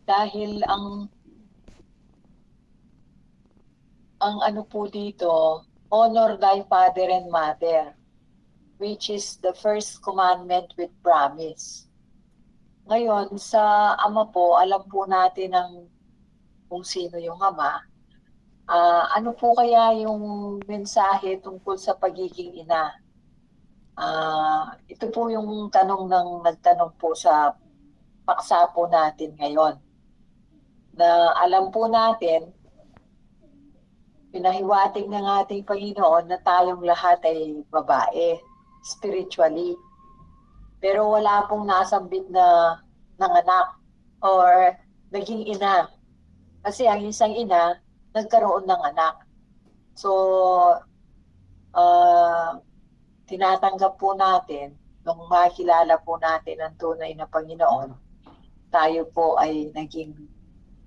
Dahil ang ano po dito, honor thy father and mother, which is the first commandment with promise. Ngayon, sa ama po, alam po natin kung sino yung ama. Ano po kaya yung mensahe tungkol sa pagiging ina? Ito po yung tanong ng nagtanong po sa paksa po natin ngayon. Na alam po natin, pinahiwatig ng ating Panginoon na tayong lahat ay babae, spiritually. Pero wala pong nasambit na nanganak or naging ina. Kasi ang isang ina, nagkaroon ng anak. So, tinatanggap po natin, nung makilala po natin ang tunay na Panginoon, tayo po ay naging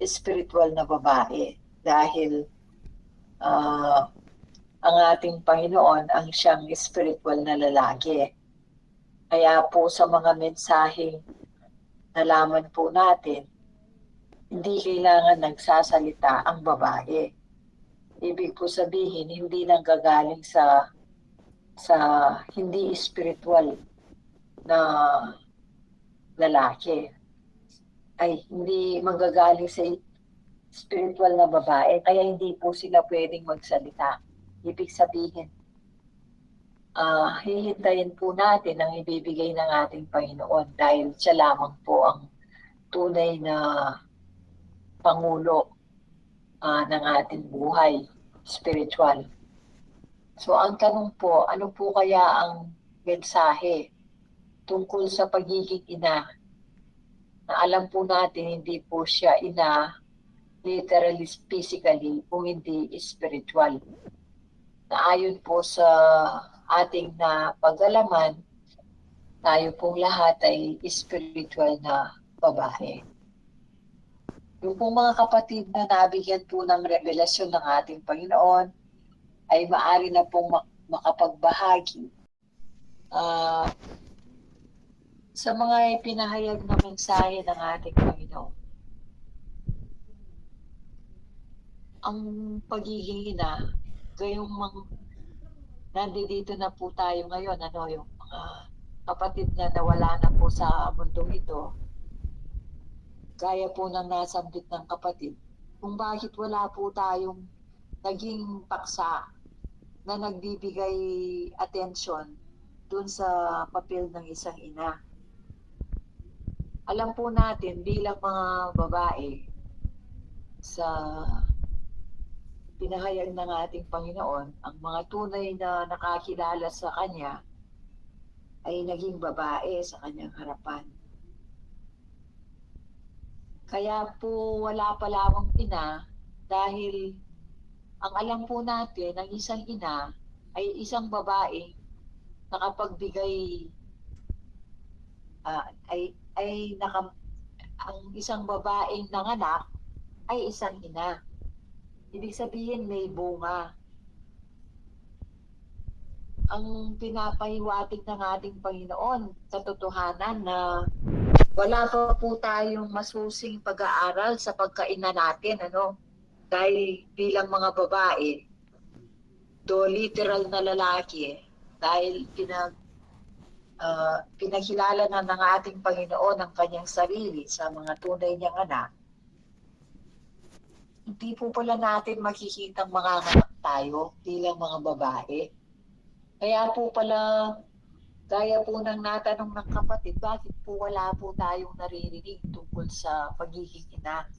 spiritual na babae. Dahil ang ating Panginoon ang siyang spiritual na lalaki. Kaya po sa mga mensaheng nalaman po natin, hindi kailangan nagsasalita ang babae. Ibig po sabihin, hindi nanggagaling sa hindi spiritual na lalaki. Ay, hindi manggagaling sa spiritual na babae, kaya hindi po sila pwedeng magsalita. Ibig sabihin, hihintayin po natin ang ibibigay ng ating Panginoon dahil siya lamang po ang tunay na Pangulo ng ating buhay, spiritual. So ang tanong po, ano po kaya ang mensahe tungkol sa pagiging ina? Na alam po natin, hindi po siya ina literally, physically, kung hindi spiritual. Na ayon po sa ating na pag-alaman, tayo pong lahat ay spiritual na babae. Yung pong mga kapatid na nabigyan po ng revelasyon ng ating Panginoon, ay maaari na pong makapagbahagi sa mga ipinahayag na mensahe ng ating Panginoon. Ang pagiging ina, gayong nandito na po tayo ngayon, yung mga kapatid na nawala na po sa mundong ito, gaya po ng nasambit ng kapatid, kung bakit wala po tayong naging paksa na nagbibigay atensyon dun sa papel ng isang ina. Alam po natin bilang mga babae, sa pinahayag ng ating Panginoon, ang mga tunay na nakakilala sa Kanya ay naging babae sa Kanyang harapan. Kaya po wala pa lamang ina dahil ang alam po natin, ang isang ina ay isang babae nakapagbigay ang isang babaeng nanganak ay isang ina. Ibig sabihin may bunga. Ang pinapahiwatig ng ating Panginoon sa totohanan na wala pa po tayong masusing pag-aaral sa pagkaina natin, dahil bilang mga babae, literal na lalaki, dahil pinakilala na ng ating Panginoon ang kanyang sarili sa mga tunay niyang anak, hindi po pala natin makikitang mga anak tayo bilang mga babae. Kaya po pala, gaya po ng natanong ng kapatid, bakit po wala po tayong naririnig tungkol sa pagiging ina?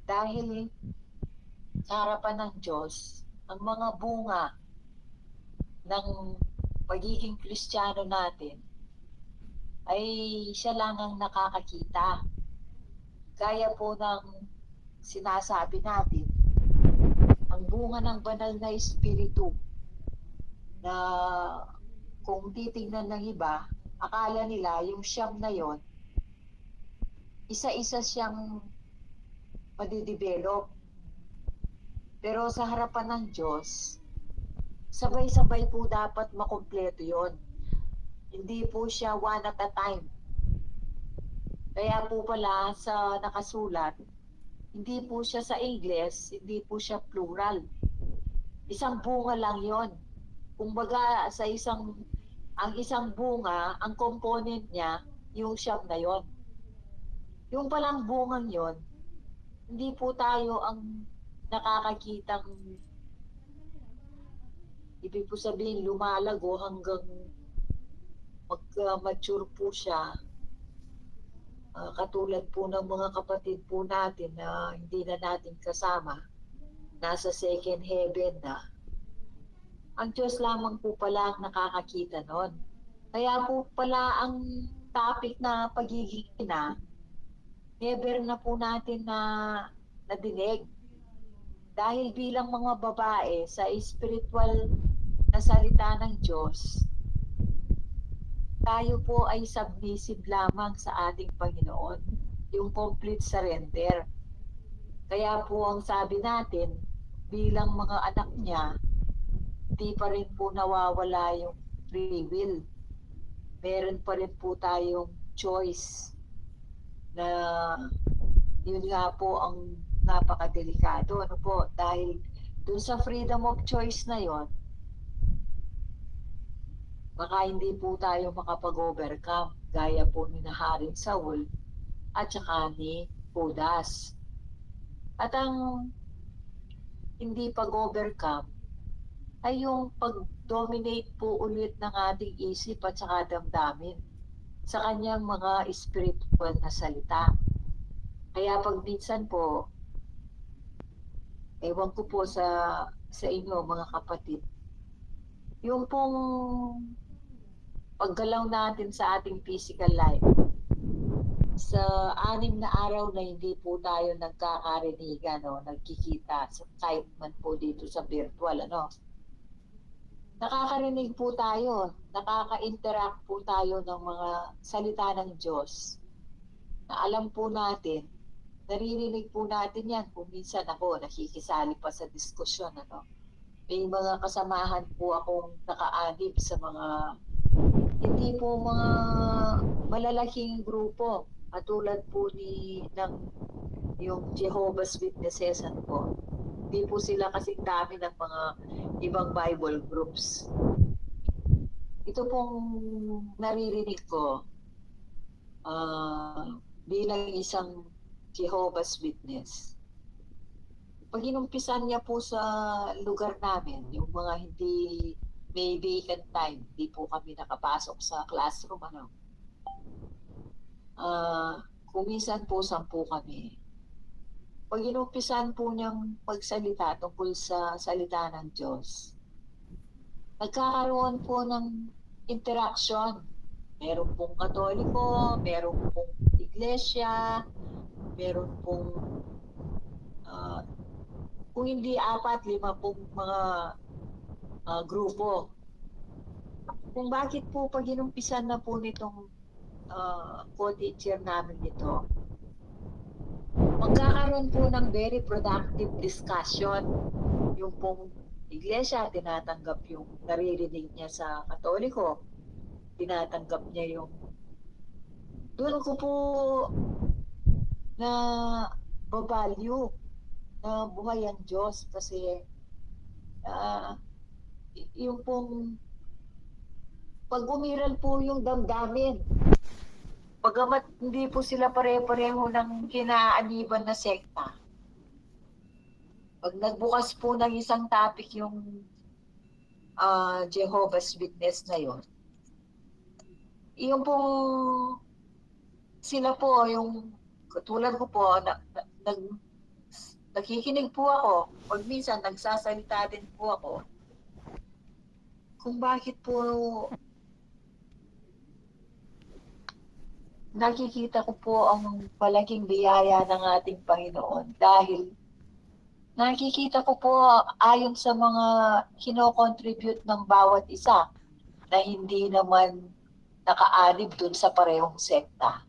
Dahil sa harapan ng Diyos, ang mga bunga ng pagiging Kristiyano natin ay siya lang ang nakakakita. Gaya po ng sinasabi natin, ang bunga ng banal na espiritu na kung titignan ng iba, akala nila yung siyam na yon, isa-isa siyang madidevelop. Pero sa harapan ng Diyos, sabay-sabay po dapat makumpleto yon. Hindi po siya one at a time. Kaya po pala sa nakasulat, hindi po siya sa Ingles, hindi po siya plural. Isang bunga lang yon. Kumbaga ang isang bunga, ang component niya, yung siyam na yon. Yung palang bungang yon, hindi po tayo ang nakakakitang, ibig po sabihin, lumalago hanggang mag-mature po siya. Katulad po ng mga kapatid po natin na hindi na natin kasama, nasa second heaven na. Ang Diyos lamang po pala ang nakakakita nun. Kaya po pala ang topic na pagiging ina, never na po natin na nadinig. Dahil bilang mga babae sa spiritual na salita ng Diyos, tayo po ay submissive lamang sa ating Panginoon, yung complete surrender. Kaya po ang sabi natin, bilang mga anak niya, di pa rin po nawawala yung free will. Meron pa rin po tayong choice na yun nga po ang napakadelikado. Ano po? Dahil dun sa freedom of choice na yon, baka hindi po tayo makapag-overcome gaya po ni Haring Saul at saka ni Judas. At ang hindi pag-overcome ay yung pag-dominate po ulit ng ating isip at saka damdamin sa kanyang mga spiritual na salita. Kaya pag minsan po, ewan ko po sa inyo mga kapatid, yung pong paggalaw natin sa ating physical life, sa 6 na araw na hindi po tayo nagkakarinigan o nagkikita, kahit man po dito sa virtual, nakakarinig po tayo, nakaka-interact po tayo ng mga salita ng Diyos na alam po natin, naririnig po natin yan. Kung minsan ako, nakikisali pa sa diskusyon, May mga kasamahan po akong nakaanib sa mga, hindi po mga malalaking grupo, katulad po yung Jehovah's Witnesses, po. Hindi po sila kasing dami ng mga ibang Bible groups. Ito pong naririnig ko bilang isang Jehovah's Witness. Pag inumpisan niya po sa lugar namin, yung mga hindi may vacant time, hindi po kami nakapasok sa classroom, kuminsan po 10 kami. Pag inumpisan po niyang magsalita tungkol sa salita ng Diyos, nagkakaroon po ng interaction. Meron pong Katoliko, meron pong Iglesia, meron pong kung hindi 4-5 pong mga grupo. Kung bakit po pag inumpisan na po nitong co-teacher namin ito, magkakaroon po ng very productive discussion. Yung pong Iglesia, tinatanggap yung naririnig niya sa Katoliko, tinatanggap niya yung doon ko po na babalyo na buhay ang Diyos kasi yung pong pag umiral po yung damdamin, pagamat hindi po sila pare-pareho ng kinaaniban na sekta, pag nagbukas po ng isang topic yung Jehovah's Witness na yon, yung pong sila po, yung katulad ko po, nakikinig po ako, pag minsan nagsasalita din po ako, kung bakit po nakikita ko po ang malaking biyaya ng ating Panginoon dahil nakikita ko po ayon sa mga kino-contribute ng bawat isa na hindi naman nakaanib dun sa parehong sekta.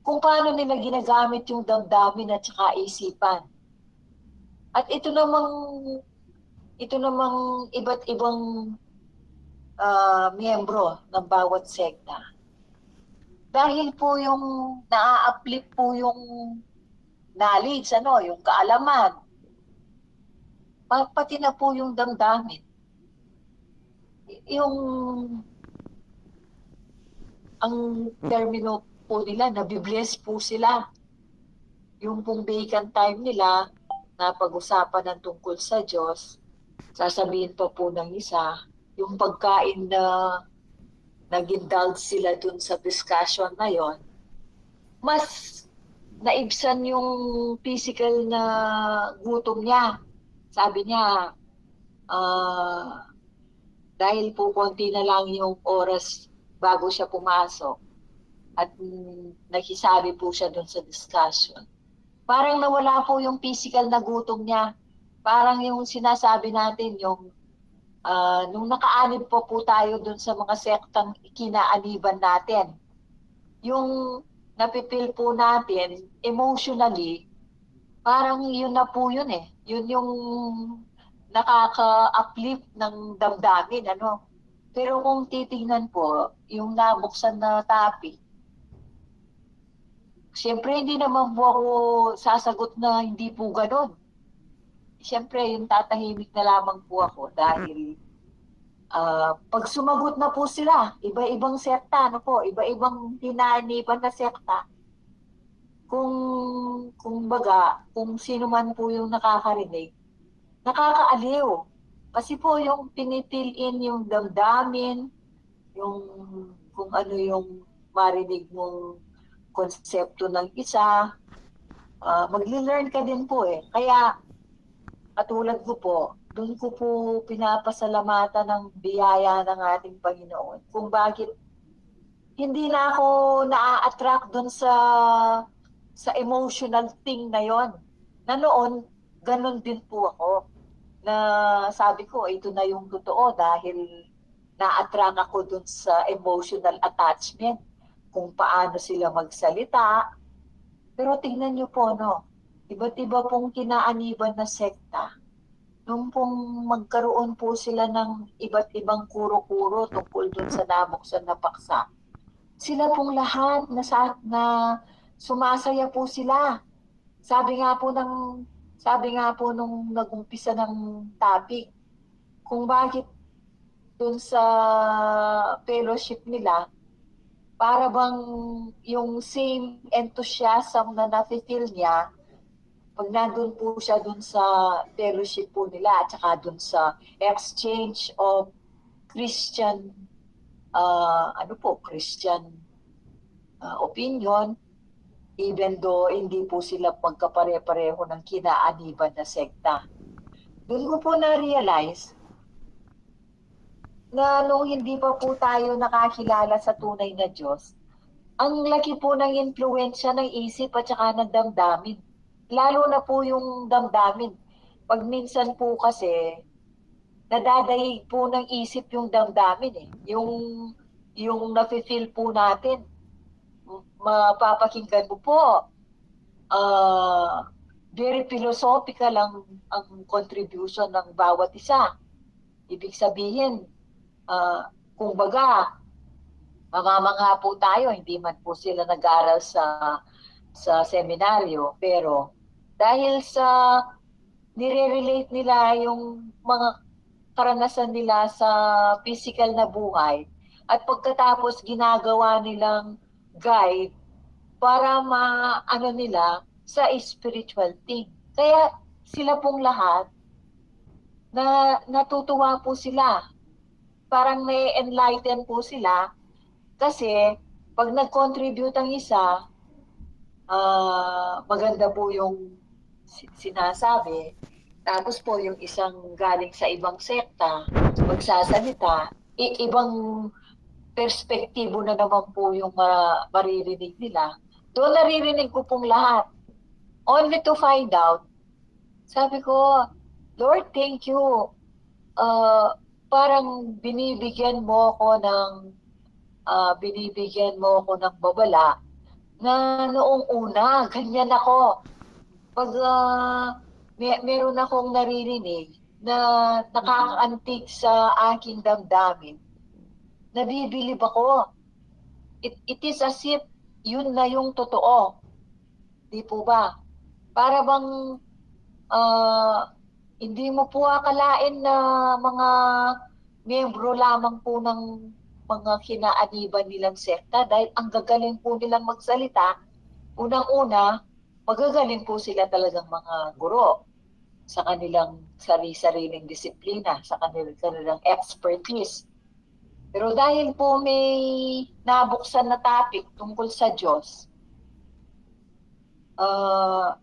Kung paano nila ginagamit yung damdamin at saka isipan. At ito namang iba't ibang miyembro ng bawat sekta. Dahil po yung naa-uplift po yung knowledge, yung kaalaman, pati na po yung damdamin. Yung, ang termino po nila, nabibless po sila. Yung pong vacant time nila, na pag-usapan ng tungkol sa Diyos, sasabihin pa po ng isa, yung pagkain na nag-indulge sila dun sa discussion na yon, mas naibsan yung physical na gutom niya. Sabi niya, dahil po konti na lang yung oras bago siya pumasok at nakisabi po siya dun sa discussion. Parang nawala po yung physical na gutom niya. Parang yung sinasabi natin, yung nung nakaanib po tayo dun sa mga sektang kinaaniban natin, yung napipil po natin emotionally, parang yun na po yun eh. Yun yung nakaka-uplift ng damdamin, Pero kung titingnan po, yung nabuksan na topic, siyempre hindi naman po ako sasagot na hindi po ganun. Siyempre, yung tatahimik na lamang po ako dahil pag sumagot na po sila, iba-ibang sekta, iba-ibang tinaniban na sekta. Kung baga, kung sino man po yung nakakarinig, nakakaaliw. Kasi po yung pinitil in yung damdamin, yung kung ano yung marinig mong konsepto ng isa, magli-learn ka din po eh. Kaya, katulad ko po, doon ko po pinapasalamatan ng biyaya ng ating Panginoon kung bakit hindi na ako na-attract doon sa emotional thing na yon. Na noon, ganun din po ako. Na sabi ko, ito na yung totoo dahil na-attract ako doon sa emotional attachment kung paano sila magsalita. Pero tingnan nyo po, iba't iba pong kinaaniban na sekta. Nung pong magkaroon po sila ng iba't ibang kuro-kuro tungkol doon sa nabuksan na paksa, sila pong lahat na sumasaya po sila. Sabi nga po nung nag-umpisa ng topic, kung bakit dun sa fellowship nila, para bang yung same enthusiasm na nafe-feel niya, pag nandun po siya dun sa fellowship po nila, at saka dun sa exchange of Christian, Christian opinion, even though hindi po sila pagkapare-pareho ng kinaaniban na sekta. Doon ko po na-realize na nung hindi pa po tayo nakakilala sa tunay na Diyos, ang laki po ng impluensya ng isip at saka ng damdamin. Lalo na po yung damdamin. Pag minsan po kasi, nadadahig po ng isip yung damdamin eh. Yung nafe-feel po natin. Mapapakinggan mo po, very philosophical ang contribution ng bawat isa. Ibig sabihin, kung baga, mamamangha po tayo, hindi man po sila nag-aral sa seminaryo, pero dahil sa nire-relate nila yung mga karanasan nila sa physical na buhay, at pagkatapos ginagawa nilang guide para maano nila sa spiritual thing. Kaya sila pong lahat na natutuwa po sila. Parang may enlighten po sila kasi pag nag-contribute ang isa, maganda po yung sinasabi. Tapos po yung isang galing sa ibang sekta, magsasalita, ibang perspektibo na naman po yung maririnig nila. Doon naririnig ko pong lahat. Only to find out, sabi ko, Lord, thank you. Parang binibigyan mo ako ng babala na noong una, ganyan ako. Pag meron akong naririnig na nakakaantig sa aking damdamin, nabibilib ako. it is as if yun na yung totoo. Di po ba? Para bang hindi mo po akalain na mga miyembro lamang po ng mga kinaaniban nilang sekta dahil ang gagaling po nilang magsalita. Unang-una, magagaling po sila talagang mga guro sa kanilang sariling disiplina, sa kanilang expertise. Pero dahil po may nabuksan na topic tungkol sa Diyos,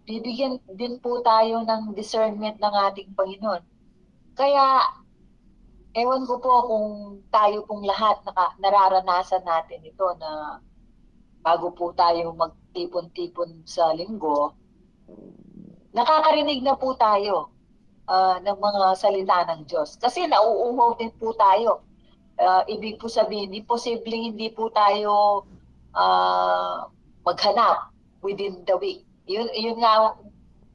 bibigyan din po tayo ng discernment ng ating Panginoon. Kaya, ewan ko po kung tayo pong lahat nararanasan natin ito na bago po tayo magtipon-tipon sa linggo, nakakarinig na po tayo ng mga salita ng Diyos. Kasi nauuhaw din po tayo. Ibig po sabihin, imposibleng hindi po tayo maghanap within the week. Yun nga,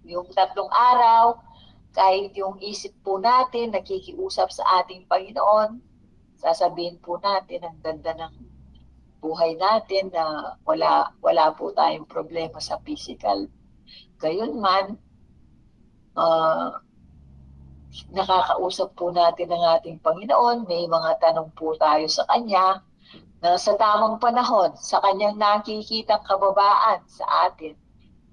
yung 3 araw, kahit yung isip po natin, nakikiusap sa ating Panginoon, sasabihin po natin, ang ganda ng buhay natin na wala po tayong problema sa physical. Gayunman, nakakausap po natin ang ating Panginoon, may mga tanong po tayo sa Kanya, na sa tamang panahon, sa Kanyang nakikitang kababaan sa atin,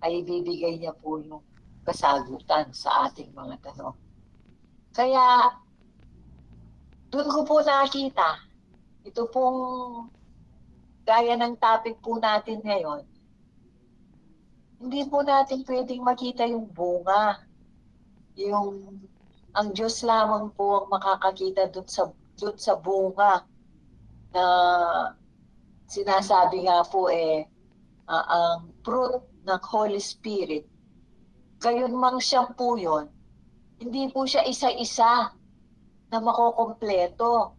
ay bibigay niya po yung kasagutan sa ating mga tanong. Kaya, doon ko po nakita, ito pong gaya ng topic po natin ngayon, hindi po natin pwedeng makita yung bunga. Ang Diyos lamang po ang makakakita doon sa bunga na sinasabi nga po ang fruit ng Holy Spirit. Gayon mang siyang po yun, hindi po siya isa-isa na makokompleto.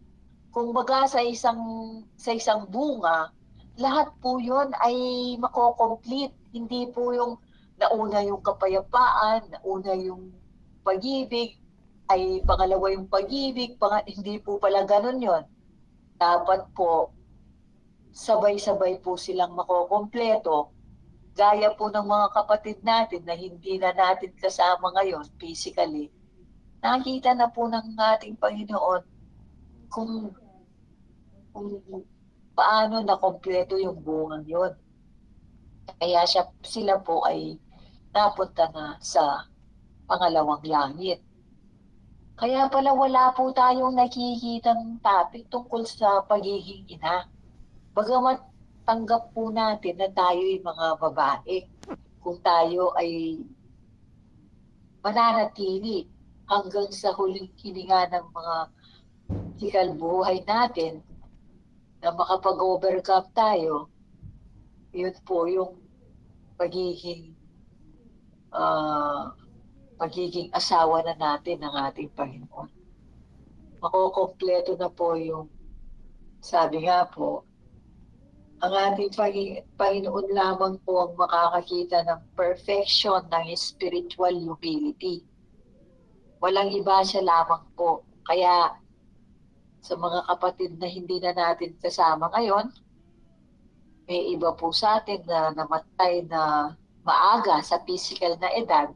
Kung baga sa isang bunga, lahat po yun ay makokomplete. Hindi po yung nauna yung kapayapaan, nauna yung pag-ibig, ay pangalawa yung pag-ibig, hindi po pala ganun yun. Dapat po, sabay-sabay po silang makokompleto. Gaya po ng mga kapatid natin na hindi na natin kasama ngayon physically. Nakita na po ng ating Panginoon kung paano nakompleto yung bungang yun. Kaya sila po ay napunta na sa pangalawang langit. Kaya pala wala po tayong nakikitang topic tungkol sa pagiging ina. Bagamat tanggap po natin na tayo'y mga babae, kung tayo ay mananatili hanggang sa huling hininga ng mga physical buhay natin, na makapag-overcome tayo, yun po yung pagiging asawa na natin ng ating Panginoon. Makokompleto na po yung, sabi nga po, ang ating Panginoon lamang po ang makakakita ng perfection ng spiritual humility. Walang iba, siya lamang po. Kaya sa mga kapatid na hindi na natin kasama ngayon, may iba po sa atin na namatay na maaga sa physical na edad.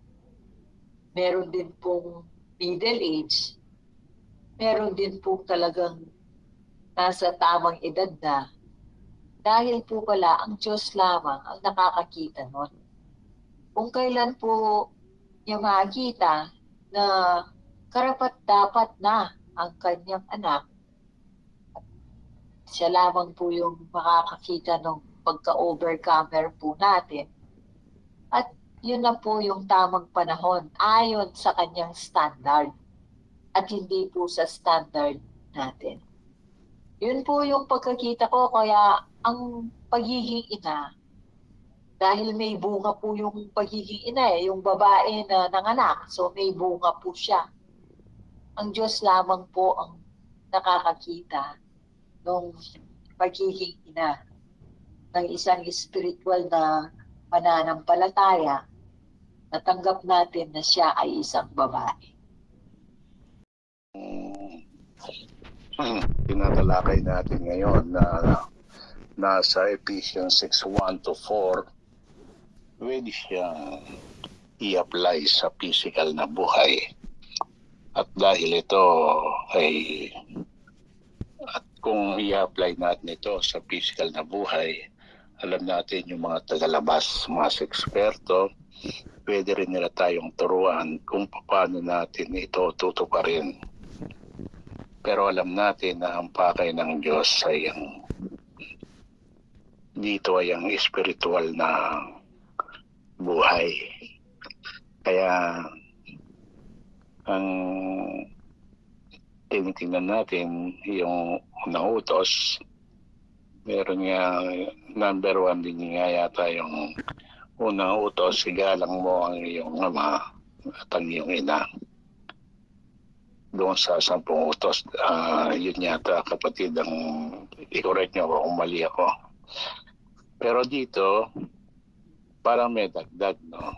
Meron din pong middle age. Meron din po talagang nasa tamang edad na. Dahil po pala, ang Diyos lamang ang nakakakita nun. Kung kailan po niya makita na karapat-dapat na ang kanyang anak, siya lamang po yung makakakita ng pagka-overcomer po natin. At yun na po yung tamang panahon ayon sa kanyang standard at hindi po sa standard natin. Yun po yung pagkakita ko, kaya ang pagiging ina, dahil may bunga po yung pagiging ina yung babae na nanganak, so may bunga po siya. Ang Diyos lamang po ang nakakakita ng pagiging ina ng isang spiritual na pananampalataya, natanggap natin na siya ay isang babae. Tinatalakay natin ngayon na nasa Ephesians 6:1-4, pwede siyang i-apply sa physical na buhay. At dahil ito ay, at kung i-apply natin ito sa physical na buhay, alam natin yung mga tagalabas, mga eksperto, pwede rin nila tayong turuan kung paano natin ito tutuparin. Pero alam natin na ang pakay ng Diyos ay dito ay ang spiritual na buhay. Kaya ang tinitingnan natin yung unang utos, meron nga number 1 din nga yata yung unang utos, igalang mo ang iyong ama at ang iyong ina. Doon sa 10 utos, yun yata kapatid ang i-correct nyo ako kung mali ako. Pero dito, parang may dagdag, no?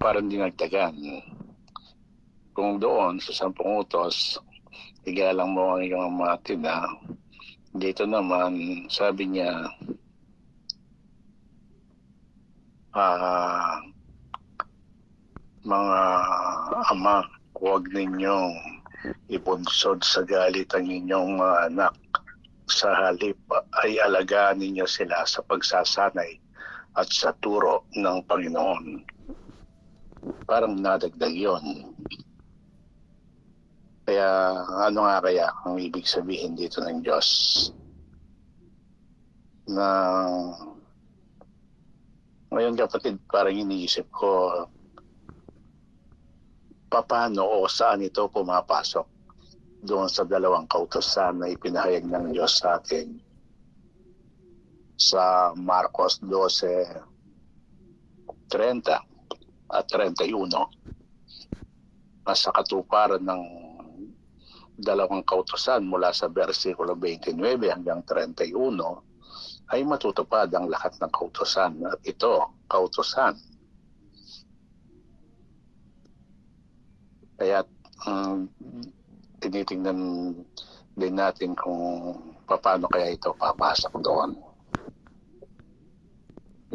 Parang dinagdagan. Kung doon sa 10 utos, igalang mo ang iyong ama at ina, dito naman, sabi niya, mga ama, huwag ninyong ibunsod sa galit ang inyong mga anak. Sa halip ay alagaan ninyo sila sa pagsasanay at sa turo ng Panginoon. Parang nadagdag yun. Kaya ano nga kaya ang ibig sabihin dito ng Diyos? Na ngayon kapatid, parang iniisip ko, paano o saan ito pumapasok doon sa 2 kautusan na ipinahayag ng Diyos sa atin sa Marcos 12:30 at 31. Sa katuparan ng 2 kautusan mula sa versikulo 29 hanggang 31 ay matutupad ang lahat ng kautusan. At ito, kautusan. Kaya tinitingnan din natin kung paano kaya ito papasok doon.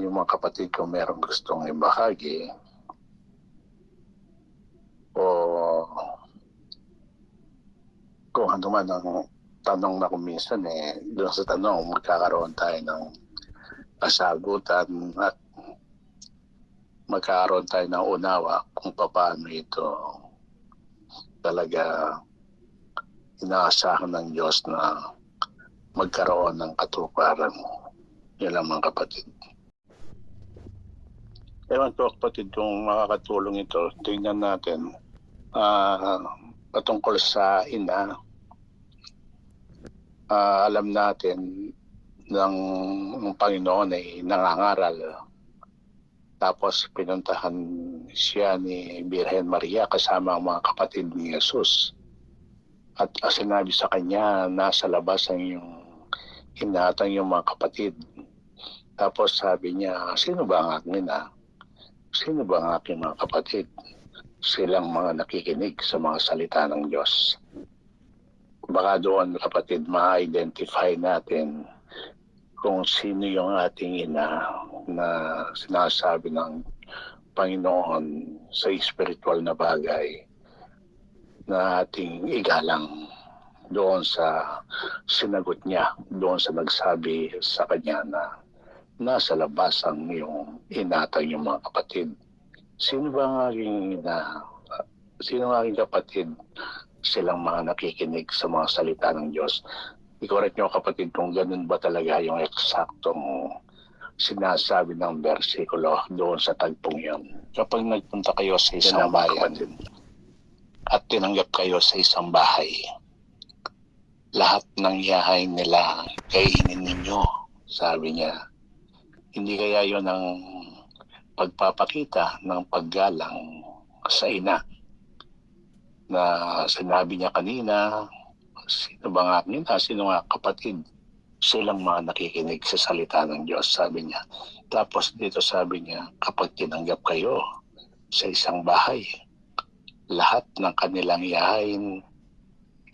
Yung mga kapatid ko meron gustong ibahagi o kung ano man ang tanong na kuminsan, doon sa tanong magkakaroon tayo ng kasagutan at magkakaroon tayo ng unawa kung paano ito talaga inaasahan ng Diyos na magkaroon ng katuparan. Yun lang mga kapatid. Ewan ko kapatid kung makakatulong ito. Tingnan natin patungkol sa ina. Alam natin ng Panginoon ay nangangaral. Tapos pinuntahan siya ni Birhen Maria kasama ang mga kapatid ni Jesus. At sinabi sa kanya, nasa labas ang iyong ina at ang iyong mga kapatid. Tapos sabi niya, sino ba ang aking ina? Sino ba ang aking mga kapatid? Silang mga nakikinig sa mga salita ng Diyos. Baka doon kapatid ma-identify natin kung sino yung ating ina na sinasabi ng Panginoon sa spiritual na bagay na ating igalang doon sa sinagot niya, doon sa nagsabi sa kanya na nasa labas ang iyong ina at iyong mga kapatid. Sino ba ang aking ina? Sino ang aking kapatid? Silang mga nakikinig sa mga salita ng Diyos. I-correct nyo kapatid kung ganun ba talaga yung eksaktong sinasabi ng versikulo doon sa tagpong yun. Kapag nagpunta kayo sa isang bayan at tinanggap kayo sa isang bahay, lahat ng yahay nila kainin ninyo, sabi niya. Hindi kaya yun ang pagpapakita ng paggalang sa ina na sinabi niya kanina, sino ba nga aking ina, sino nga kapatid? Silang mga nakikinig sa salita ng Diyos, sabi niya. Tapos dito sabi niya, kapag tinanggap kayo sa isang bahay, lahat ng kanilang yahain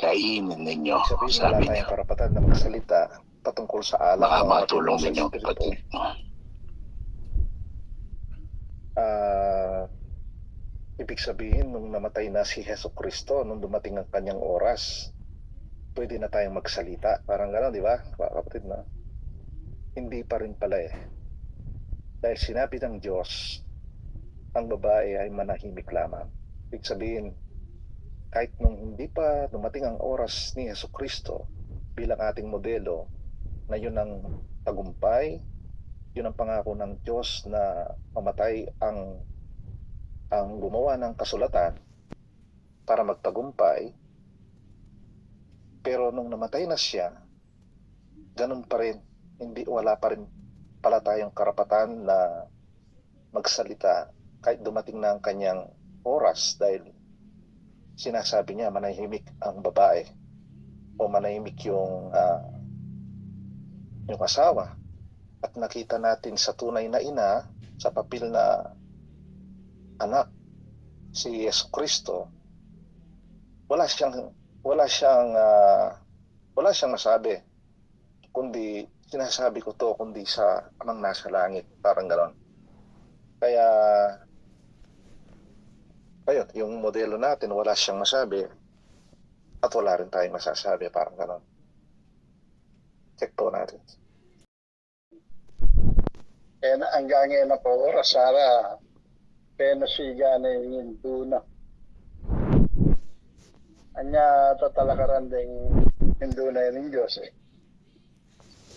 kainin ninyo, Sabihin, wala sabi tayong niya. karapatan na magsalita patungkol sa alak Baka na matulong sa ninyo, espiritu. kapatid. Ibig sabihin, nung namatay na si Hesus Kristo, nung dumating ang kanyang oras, pwede na tayong magsalita. Parang gano'n, di ba? Kapatid, na? Hindi pa rin pala eh. Dahil sinabi ng Diyos, ang babae ay manahimik lamang. Ibig sabihin, kahit nung hindi pa dumating ang oras ni Hesus Kristo bilang ating modelo, na yun ang tagumpay, yun ang pangako ng Diyos na mamatay ang gumawa ng kasulatan para magtagumpay. Pero nung namatay na siya, ganun pa rin, wala pa rin pala tayong karapatan na magsalita kahit dumating na ang kanyang oras, dahil sinasabi niya manahimik ang babae o manahimik yung asawa. At nakita natin sa tunay na ina, sa papel na anak, si Yesu Kristo, wala siyang masabi, kundi sinasabi ko to kundi sa Amang nasa langit, parang gano'n. Kaya ayun, yung modelo natin, wala siyang masabi at wala rin tayong masasabi, parang gano'n. Check po natin. En hanggang na po oras Sara penasiga na yung duna. Anya tatalakaran ding hinduna yung Diyos eh.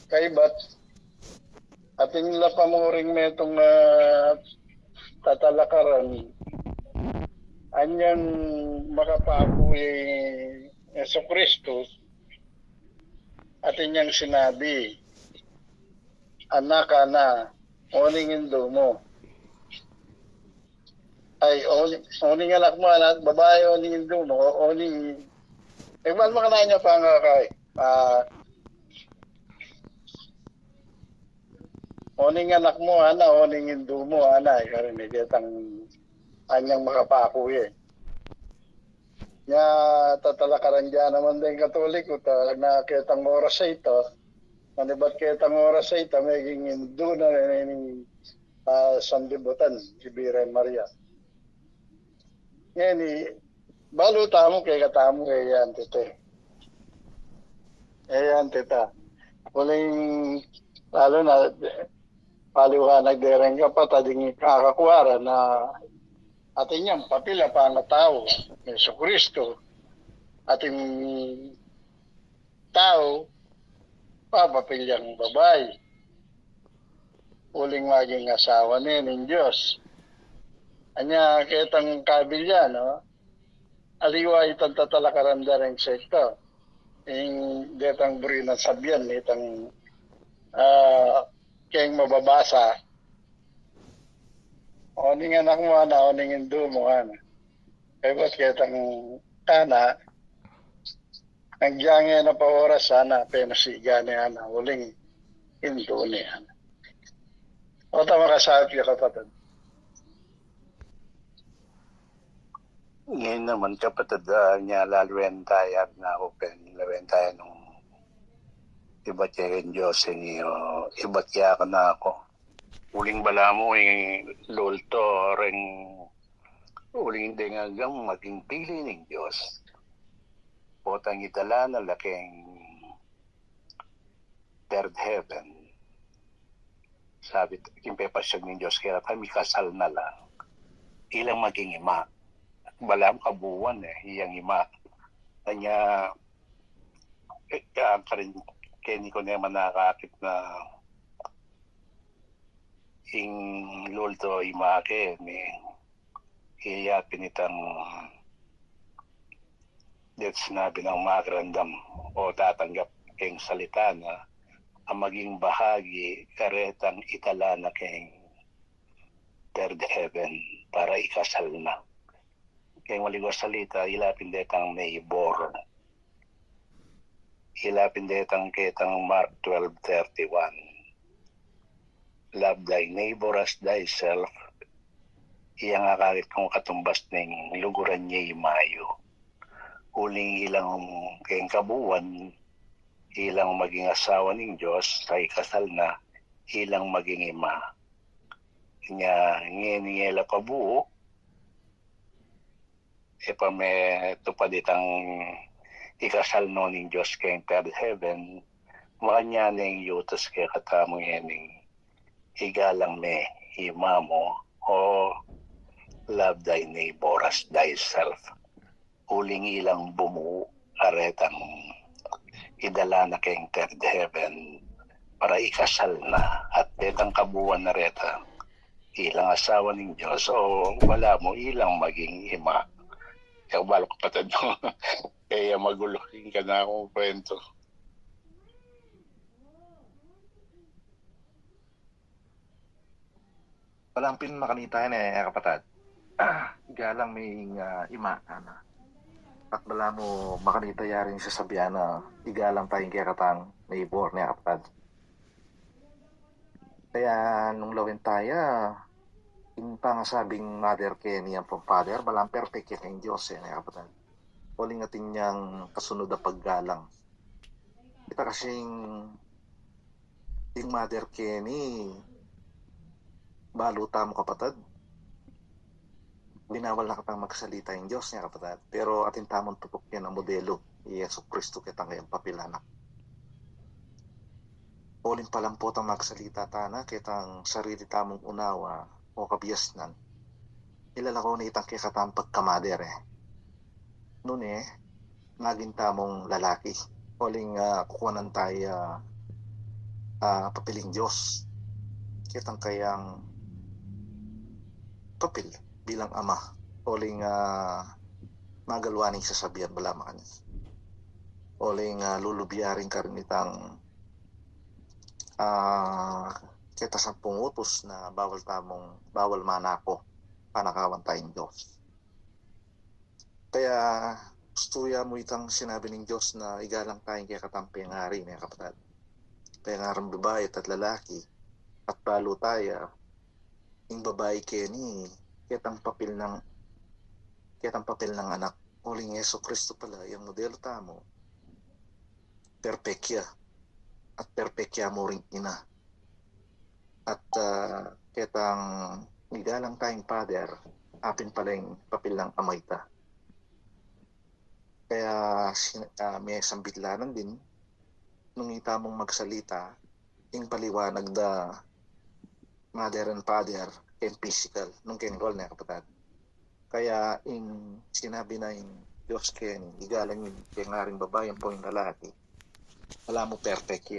Kay ba't ating lapamuring metong tatalakaran anyang makapabuhi Yesu Kristo atin niyang sinabi anak ka na oning indo mo ay oning anak mo anak babae oning indo mo oning man makanain niya pa nga kay oning anak mo ana oning indo mo ana karon ni detang anyang makapako nya tatalakaran dyan naman din Katoliko ta nakitang oras sa ito manibat kitang oras sa ito maging indo na rin sandibutan si Birhen Maria ngayon balo tamo kay katamo kay yan tita uling lalo na paliwanag dereng ka pa tading kakakuwara na atin niyang papila pa nga tao Yesu Kristo ating tao papapilyang babae uling maging asawa niya ng Diyos anya kitang kabilya no aliwa itang tatalakaran dareng sekta yung detang buri na sabyan itang kayong mababasa oning anak mo ana oning indo mo ana kaya ba't kitang kana nagdiyange na pa oras sana penasiga niya ana uling indo niya o tama kasabi ka kapatid. Ngayon naman, kapatid, niya laluin tayo na open, laluin tayo nung iba't yung Diyos niyo, iba't ka na ako. Uling bala mo yung lulto, ring uling hindi nga maging pili ng Diyos. Potang itala na laking third heaven. Sabi, kimpepasyag ng Diyos, kaya kami kasal na lang. Ilang maging ima. Balam kabuwan iyang ima kanya karin kini ko naman nakakit na ing lulto imake ni iya pinitang det sinabi ng magrandam o tatanggap keng salita na ang maging bahagi karetang itala na keng third heaven para ikasal na. Kaya maligo salita, ilapin detang neighbor. Ilapin detang kitang Mark 12:31. Love thy neighbor as thyself. Iyang akakit kong katumbas ng luguran niya imayo. uling ilang kayong kabuuan, ilang maging asawa ng Diyos, ay kasal na, ilang maging ima. Nga ngela pabuo, pa may tupaditang ikasal no ng Diyos kayong third heaven, makanya ng yutos kaya katamong yaning igalang me ima mo o love thy neighbor as thyself. Uling ilang bumuo aretang idala na kayong third heaven para ikasal na at detang kabuuan na reta ilang asawa ng Diyos o wala mo ilang maging ima. Kaya balo kapatid mo. Kaya maguluhin ka na akong kwento. Walang makanitayan kapatid. Galang may ima. At wala mo makanita yaring sasabihan na igalang tayong kikatang neighbor niya kapatid. Kaya nung lawin tayo, yung pangasabing Mother Kenny ang Father, walang perfect yung Diyos niya kapatid. Huling natin niyang kasunod na paggalang. Kita kasing yung Mother Kenny, baluta mo kapatid. Binawal na katang magsalita yung Diyos niya kapatid. Pero atin tamang tupok yan ang modelo. Yesu Kristo kitang kayang papilanak. Uling pa lang po tang magsalita tana kitang sarili tamong unawa o kabiyasnan. Ilalako na itang kikatang pagkamader Noon naging tamong lalaki. Uling kukuhanan tayo papiling Diyos. Kitang kayang papil bilang ama. Uling magalwaning sasabihan bala makanya. Uling lulubiyaring karinitang kita sa pungutos na bawal manako panakawan tayong Diyos. Kaya gusto mo itang sinabi ng Diyos na igalang tayong kikatampi ang hari niya kapatid. Kaya nga rin babae at lalaki at balo tayo yung babae Kenny kitang papel ng anak. Uling Yeso Kristo pala yung modelo tamo perfectya at perfectya mo ring ina. At kitang igalang tayong father, apin pala yung papel ng amay ta. Kaya may sambitlanan din nung ita mong magsalita, yung paliwanag na mother and father and physical, nung keng role na kapatid. Kaya yung sinabi na yung Diyos ken, igalang yung keng haring babae po yung lalaki, wala mo perfect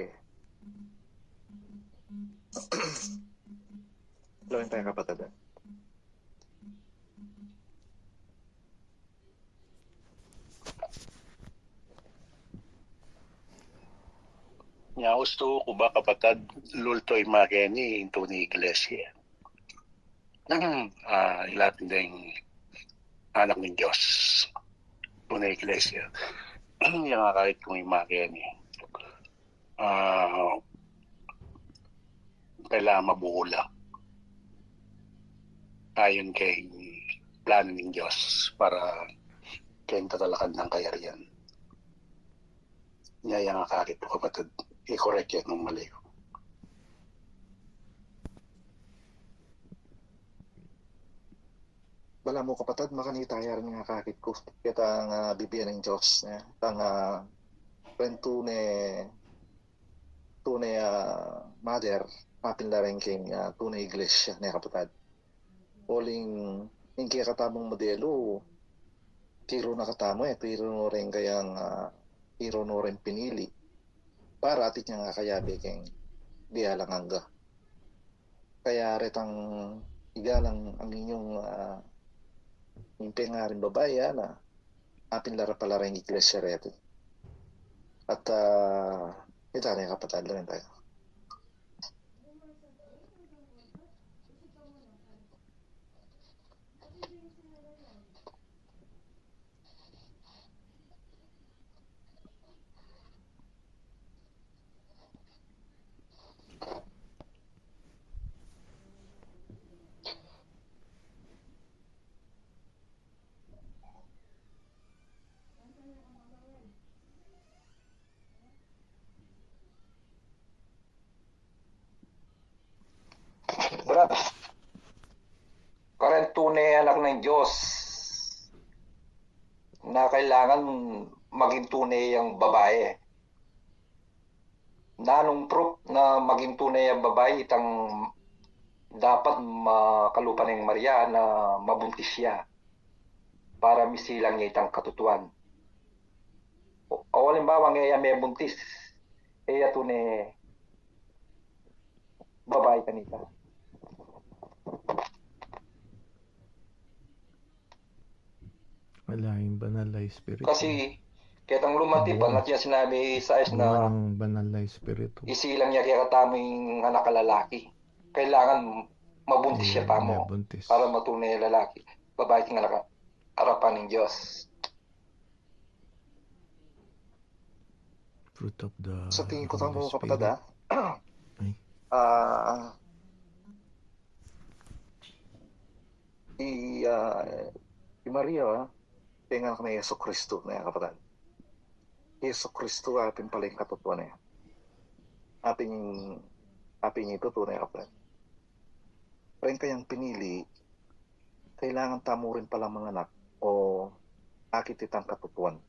Lawin tayo kapatid. Nga gusto ko ba kapatid lultoy makeni into ni iglesia. Ilatin din anak ng Diyos. Tunay iglesia. Yung kahit kung imakeni. Kailangan mabuhula. Ayon kay plano ng Diyos para kayong tatalakan ng kayarian. Nga yung kahit po kapatid. I-correct yan ng mali ko. Wala mo kapatid, makanitaya rin nga kakit ko. Kita nga bibiyan ng Diyos. Tang tunay mother, apin la rin keng tunay iglesia niya kapatid. Uling yung kaya katamong modelo, tiro na katamo tiro no rin kayang tiro no rin pinili. Para atit niya nga kayabi keng dialang hangga. Kaya retang igalang ang inyong yung pengarin babae na apin lara pala rin iglesia rete. At ito na yung kapatid rin tayo. anak ng Diyos na kailangan maging tunay ang babae. Nanong proof na maging tunay ang babae itang dapat makalupa ng Maria na mabuntis siya para misilang niya itang katutuan. O halimbawa ngayon may buntis, tunay babae kanita. Wala yung banal na espiritu. Kasi kitang lumati pa na siya sinabi sa is na ng banal na espiritu. isilang niya kaya kataming anak lalaki. Kailangan mabuntis siya pa mo Buntis. para matunay ang lalaki. Babae ting harapan ng Diyos. Fruit of the Sa tingin ko Holy mga Spirit. kapatid, Ay. Si Maria, tingnan ko na Yeso Kristo na yan, kapatid. Yeso Kristo ating pala yung katotohanan niya. Ating ito tunay, kapatid. Rin kayang pinili, kailangan tamo rin pala mga anak o akit itang katotohanan.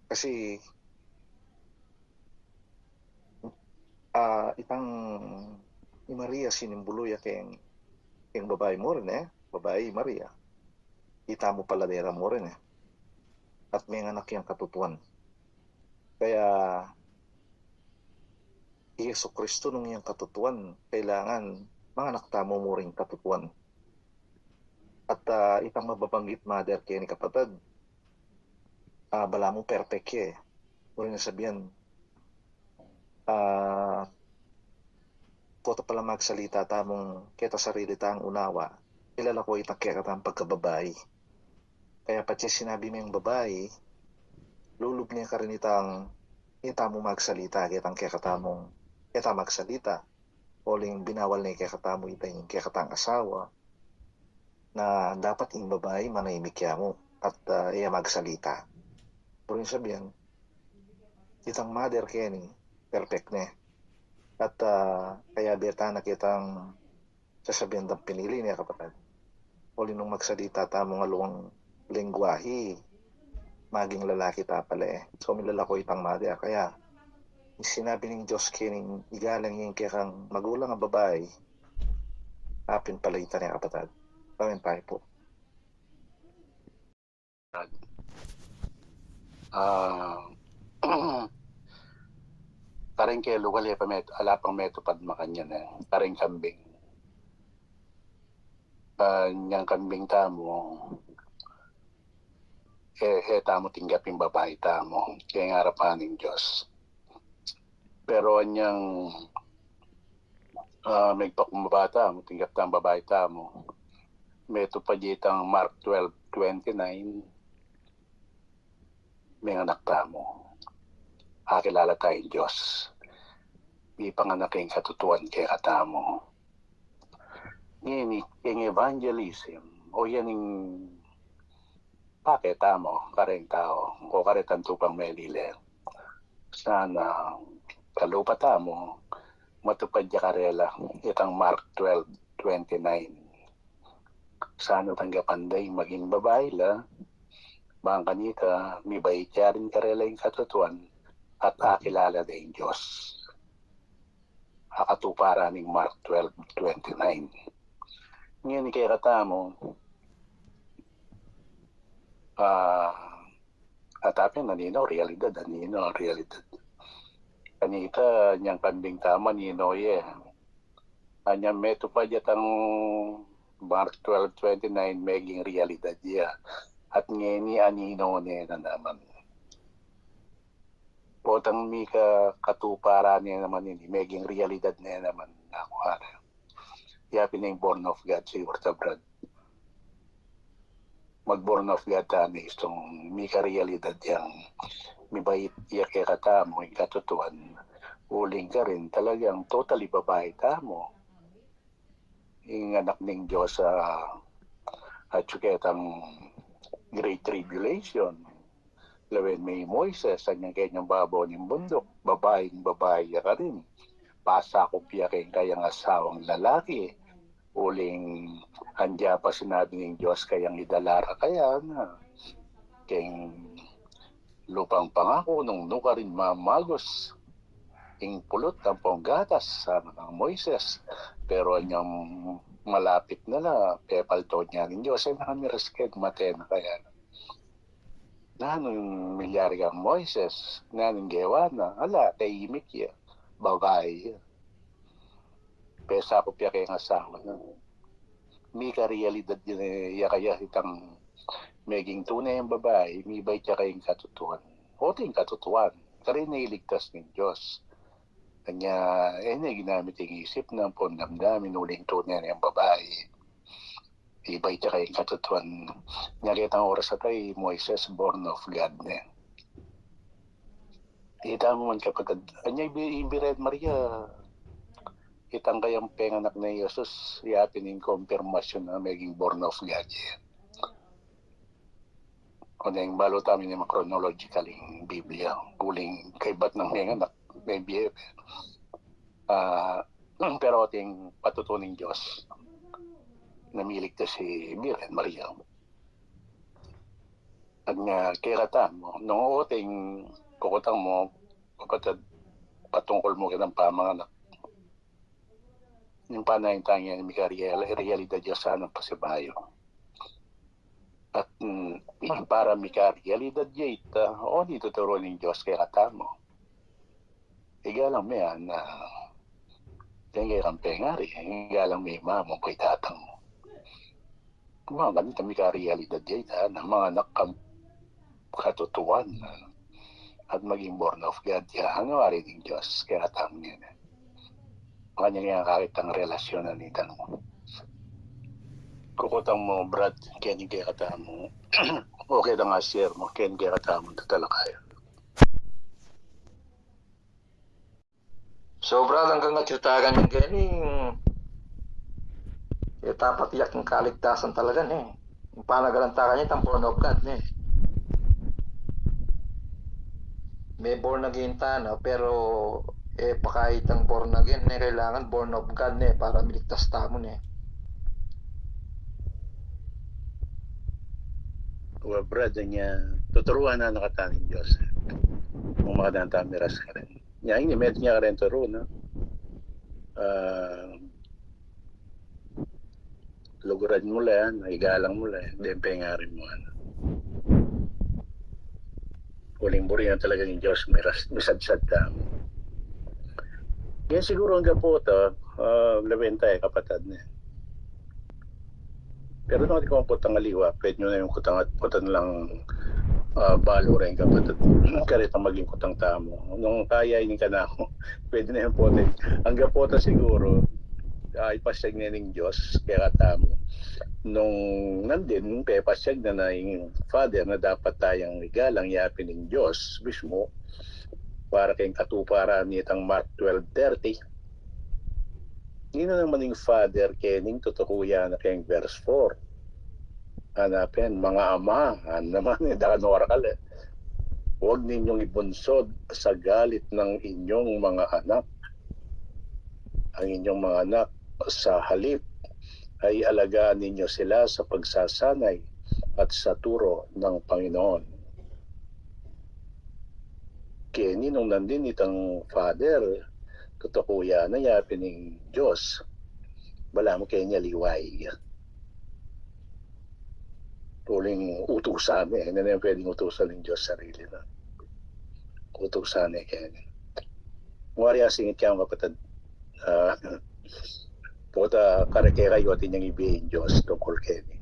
Kasi itang ni Maria sinimbuluya kayang babae mo rin babae Maria. Ita mo pala dera mo rin At may anak yung katutuan. Kaya Yeso Kristo nung yung katutuan, kailangan mga anak tamo mo rin katutuan. At itang mababanggit mother kaya ni kapatid, bala mo perfect Muli na sabihan, kota pala magsalita tamong kita sarili tang unawa, kilala ko itang kaya katang pagkababae. Kaya pati sinabi mo yung babae, lulub niya ka rin ita mo magsalita, kitang kaya katamong kita magsalita. Oling binawal niya kaya katamo itang kaya katang asawa, na dapat yung babae manahimik kaya mo at iya magsalita. Pero yung sabihan, itang mother kaya ni perfect na At kaya beta na kitang sasabihan ng pinili niya kapatid. Uli nung magsalita tamong aluang lengguwahe, maging lalaki ta pala So milala ko itang mother. Kaya sinabi ng Diyos kining igalang yung kayang magulang ang babae, apin pala ita niya kapatid. Gawin tayo po. Taring kay lugal alapang metupad makanya na taring kambing. Niyang kambing tamo, tamo tinggaping babae tamo, kaya nga harapan ng Diyos. Pero anyang may pakumbabata mo, tinggap tang babae tamo, metupad itang Mark 12:29, may anak tamo. Kakilala tayong Diyos. May panganaking katutuan kay katamo. Ngayon, yung evangelism, o yan yung paketa mo, kareng tao, o karetan tupang melile. Sana, kalupata mo, matupad ya karela, itang Mark 12:29. Sana tanggapanday maging babae la, bang kanita, may bayit rin karela yung katutuan, at kakilala din Diyos. Akatuparan ng Mark 12:29. Ngayon kay katamo, atapin nanino, realidad. Kanita, niyang kambing tama, nino Anyang meto pa ang Mark 12:29, maging realidad niya. At ngayon ni anino niya na naman. Potang mi katupara niya naman yun, maging realidad niya naman nakuha na. Kaya pinang born of God siguro sa brad. Mag-born of God tani, itong mi ka-realidad yang mi bait iya kaya katamo, yung katutuan, uling ka rin talagang totally babae tamo. Yung anak ng Diyos at suketang Great Tribulation. Lawin may Moises, anyang kanyang babaw ng bundok, babae ka rin. Pasakop ya kayong kayang asawang lalaki, Uling andya pa sinabi ng Diyos kayang idalara kaya na keng lupang pangako nung nuka rin mamagos ing pulot ng ponggatas sa mga Moises. Pero anyang malapit na la, pepalto niya ng Diyos ay nakamiras matena kaya nanong milyari kang Moises, nanong gewa na, ala, tahimik ya, babae ya. Pesa ko piya kayong asawa na. May ka-realidad yun ya kaya itang meging tunay ang babae, may bay siya kayong katutuan. O ting katutuan, karin nailigtas ng Diyos. Kanya, na ginamit yung isip ng pondamdamin, uling tunay ang babae. Ibay siya kayong katutuan. Nyalit ang oras at ay Moises, born of God na. Ita mo man kapatid, anya Birhen Maria, itang kayang penganak na Jesus, yapin yung konfirmasyon na maging born of God. O na yung balo tamin yung chronological yung Biblia, uling kay bat ng penganak, maybe pero ating patutuning Diyos, namilig to si Birhen Maria. At nga, kaya mo, nung ating kukutang mo, kapatid, patungkol mo kitang pamanganak, yung panayang tangya ni Mika realidad Diyos sa anong pasibayo. At para Mika realidad Diyos, o dito turo ng Diyos kaya katamo. Igalang may na tingay kang pengari, igalang may mamo ko'y tatang mo. Mga ganito Mika realidad Diyos, na mga anak kang katutuan at maging born of God, ang wari ng Diyos kaya katamo niya na. Kanya nga kahit ang relasyon na nito mo. Kukutang mo, Brad, kaya kaya kata mo, okay na nga share mo, kaya kata mo tatalakaya. Sobra lang kang natsutagan yung ganing. Dapat yak ng kaligtasan talaga Yung panagalantakan niya, itang born of God May born again pero pakahit ang born again kailangan born of God para miligtas tamo Well, Brad, niya, tuturuan na nakataning Diyos. Kung makadanta miras ka rin. Niya, inimet niya ka rin turo, no? Luguran mo lang, igalang mo lang, dempe nga rin mo, Uling-buri na talaga ng Diyos, misadsad ka mo. Yan siguro ang gapoto, labenta kapatid niya. Pero nung ating kutang aliwa, pwede nyo na yung kutang lang balo rin kapatid. Karit ang maging kutang tamo. Nung kaya ini ka na ako, pwede na yung pote. Ang gapota siguro, ipasyag na ng Diyos, kaya katamo. Nung nandin, pasyag na yung Father na dapat tayong igalang yapin ng Diyos mismo, para kayong katuparan nitang Mark 12:30. Yun naman yung Father kening tutukuya na kayong verse 4. Hanapin, mga ama, naman danorakal huwag ninyong ibunsod sa galit ng inyong mga anak. Ang inyong mga anak sa halip ay alagaan ninyo sila sa pagsasanay at sa turo ng Panginoon. Kaya nung nandin itang Father, tutukuya na yapin ng Diyos, wala mo kaya niya liway. Tuling utusan hindi na pwedeng utusan ng Diyos sarili na. Utusan kaya niya. Ngari asingit kaya mga kapatid, puta karakera kayo atin niyang ibihin Diyos tungkol kaya niya.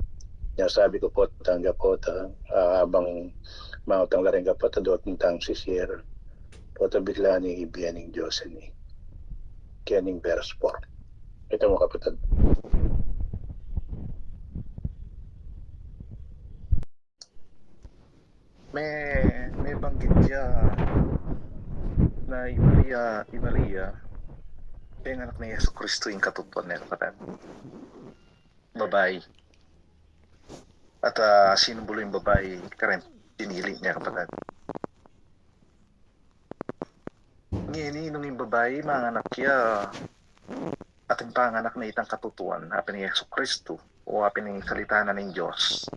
Yan sabi ko po, tangga po, habang mga tangga rin kapatid, doon tang sisir, puta bigla niyang ibihin ng Diyos ni. Kaya ning verse 4. Ito mo kapatid. May banggit siya na Maria yung anak ni Yesu Kristo yung katutuan niya kapatid. Babae. At sinumbolo yung babae karen pinili niya kapatid. Ngayon yung babae mga anak niya ating panganak na itang katutuan, hapi ni Yesu Kristo, o hapi ni salita na ng Diyos.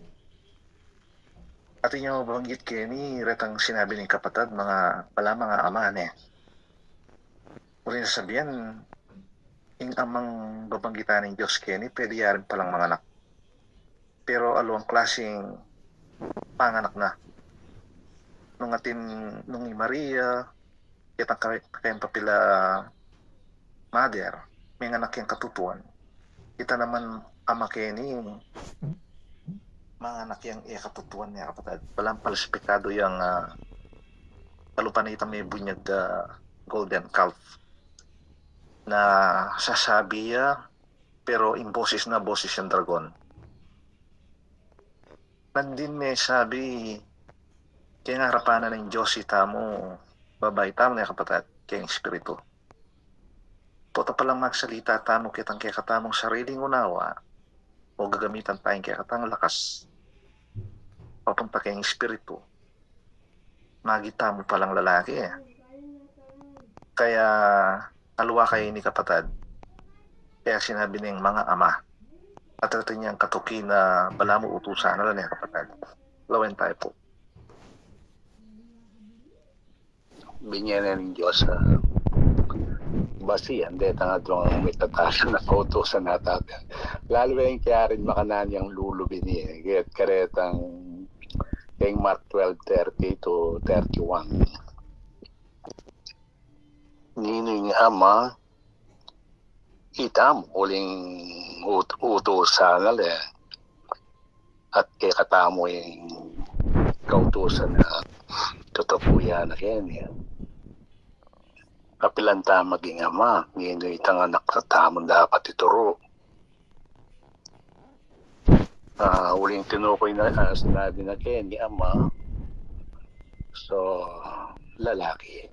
At inyo mabanggit kini, retang sinabi ng kapatid, mga ama ne. Muli sabihan, ing amang babanggitan ng Diyos kini, pwede yarin palang mga anak. Pero alawang klaseng panganak na. Nung ni Maria, kitang kayang papila mother, may anak yung katutuan. Kita naman ama kini, mga anak yung katutuan niya kapatid. Walang palspikado yung kalupanita may bunyag golden calf na sasabi pero in boses na boses yung dragon. Nandin may sabi kaya nga harapanan ng Diyos itamo babae tamo niya kapatid kaya espiritu. Pota palang magsalita tamo kitang kaya katamong sariling unawa o gagamitan tayong kaya katang lakas papunta kayong espiritu. Magita mo palang lalaki Kaya alwa kayo ni kapatid. Kaya sinabi ng mga ama at ito niyang katuki na bala mo utusan na lang niya kapatid. Lawan tayo po. Binyan ng Diyos basi yan dito nga doon may tatasa na utusan natin. Lalo yung kaya rin makanan yung lulubin niya. Kaya karetang kayong Mark 12:30 to 31. Nining ama itam uling utusan na le at kay katamo yung kautusan na tutupuya na kanya. Kapilanta maging ama, ngayon itang anak sa tamang dapat ituro. Uling tinukoy na sinabi na Kenny, ama. So, lalaki.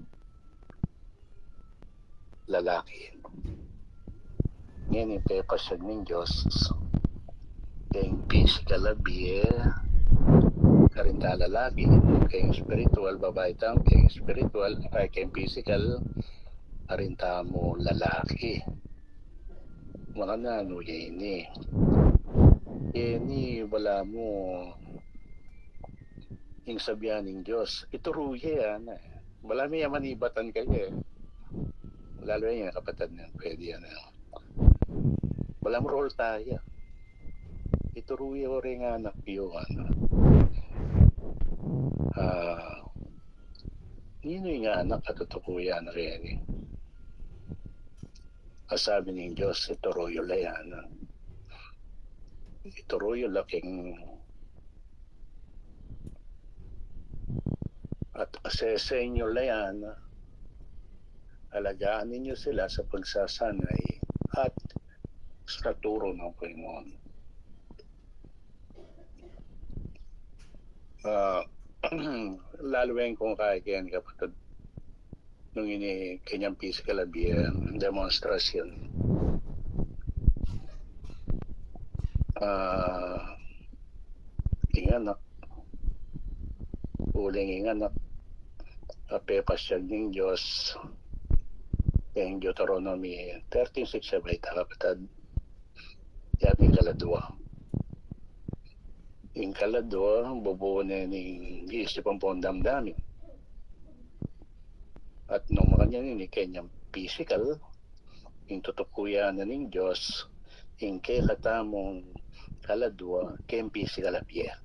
Ngayon yung pepasyan ng Diyos. Kayong physical abie, karinta lalaki. Kayong spiritual, babae tang, kayong spiritual, kayong physical, karinta mo lalaki. Mga nano yun Yeni, wala mo yung sabihan ng Diyos. Ito ruye yan. Wala may manibatan kayo Lalo yan, kapatid na. Pwede yan. Wala mo role tayo. Ito ruye o rin anak yun. Nino yung anak at tutukuyan rin. Sabi ng Diyos, ito royo layan. Ito royo laking at sa inyo layan, alagaan ninyo sila sa pagsasanay at sa turo ng Panginoon. Lalo yung kung kaya kapatid nung ini kanyang physical demonstration. Inganak uling inganak apepasyan ng Diyos kayong Deuteronomy 13:6 kapatid yating kaladwa bubuo na ng isipang po ang damdamin at nung mga niya kanyang physical yung tutukuyan na ng Diyos yung kay katamong kaladwa kayong physical appear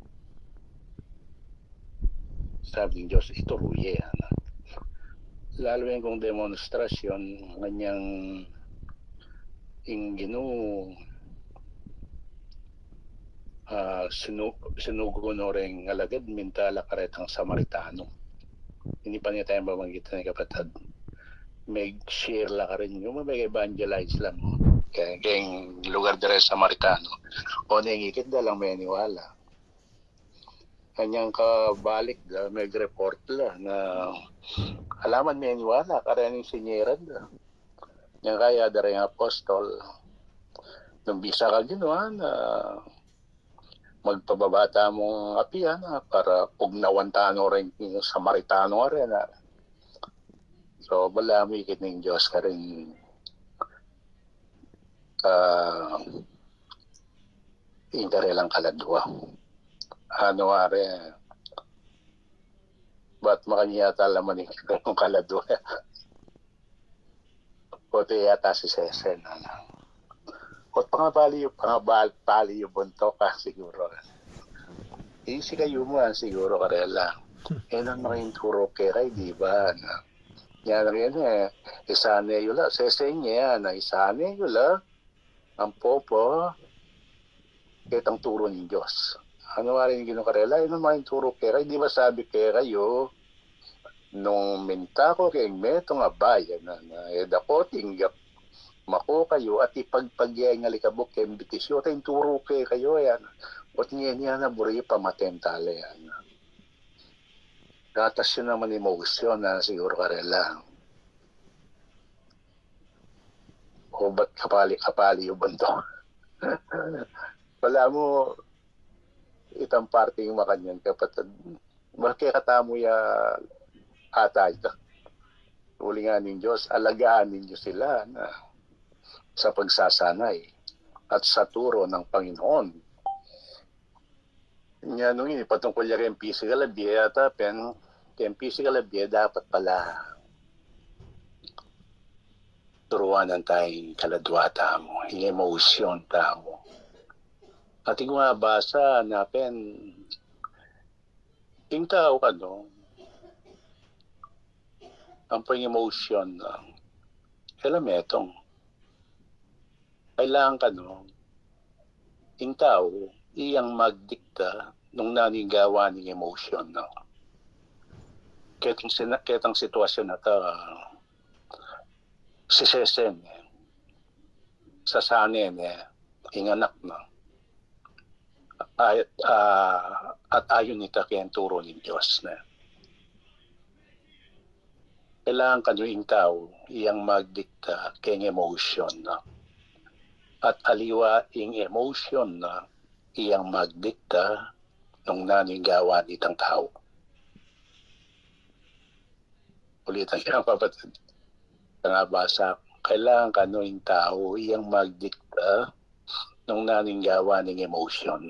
sabi ng Diyos ito ruye lalo yung kung demonstrasyon kanyang yung sinuguno rin alagad mintala karetang Samaritano. Hindi pa niya tayong babanggitan ni kapatid. May share la ka rin yung mag-evangelize lang. Kaya yung lugar dire Samaritano. O nangikit da lang may niwala. Kanyang kabalik da, may report la na alaman may niwala. Kaya yung sinyeran da. Yung kaya da rin apostol. Nung bisa ka ginawa na magpababata mong apian para pugnawantano rin yung Samaritano rin. So, malamikit ng Diyos ka rin ingarelang kaladwa. Ano are, ba't makanyata laman yung kaladwa? Kote yata si Sesen. Kot pangabali yung bunto ka siguro. Si kayo mo siguro karela. Nang makinturo kay di ba? Yan lang yan isane yula. Sesen niya yan. Isane yula. Ang popo. Kitang turo ng Diyos. Ano nga rin yung ginukarela? Nang makinturo kay di ba sabi kay kayo? Nung minta ko kay metong abayan na dako tinggap mako kayo at ipagpagyay nga likabok kay imbitisyo tayong turo kay kayo yan. Ot niya na buri pamatentale yan. Gatas yun naman emosyon na siguro karela. O ba't kapali yung banto? Wala mo itang parting makanyan kapatid. Bakit katamo ya atay ka? Uli nga ng Diyos, alagaan ninyo sila na sa pagsasanay at sa turo ng Panginoon. Nga nung ini patungkol yung physical abuse yata yung physical abuse dapat pala turuan ng tayong kaladwata mo, yung emosyon tamo. At yung mga basa natin yung tao ang pang-emotion elementong kailangan yung tao iyang magdikta nung nanigawa ng emotion ketang sitwasyon na si Sesen sa sanin inganak at ayon nita kaya turo ng Diyos na kailangan yung tao iyang magdikta kay emotion at aliwa yung emotion iyang magdikta nung nanigawa nitang tao. Ulitan yung kapatid. Basa, kailangan yung tao iyang magdikta nung nanigawa ng emotion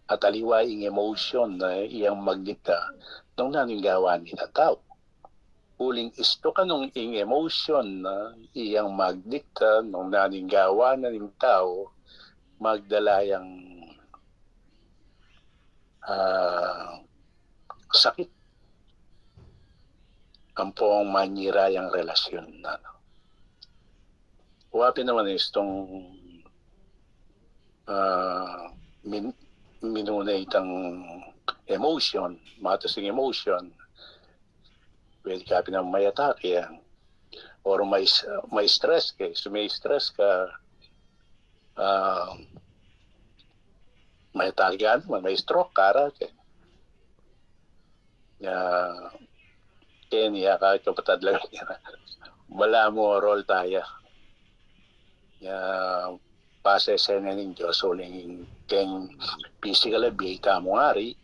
at aliwa yung emotion iyang magdikta nung nanigawa nitang tao. Uling isto ka nung ing emotion iyang magdikta nung naninggawa na ng tao magdalayang sakit ang pong manirayang relasyon na. Wapin naman istong minunay itang emotion, matasing emotion, pwede ka pinamamayatake yan. Or may stress ka. So may stress ka, may atake ka naman, may stroke ka. Kaya niya kahit kapatid lang niya. Wala mo role tayo. Pasesena ng Diyos, uling keng physical abuse ka mo ngari,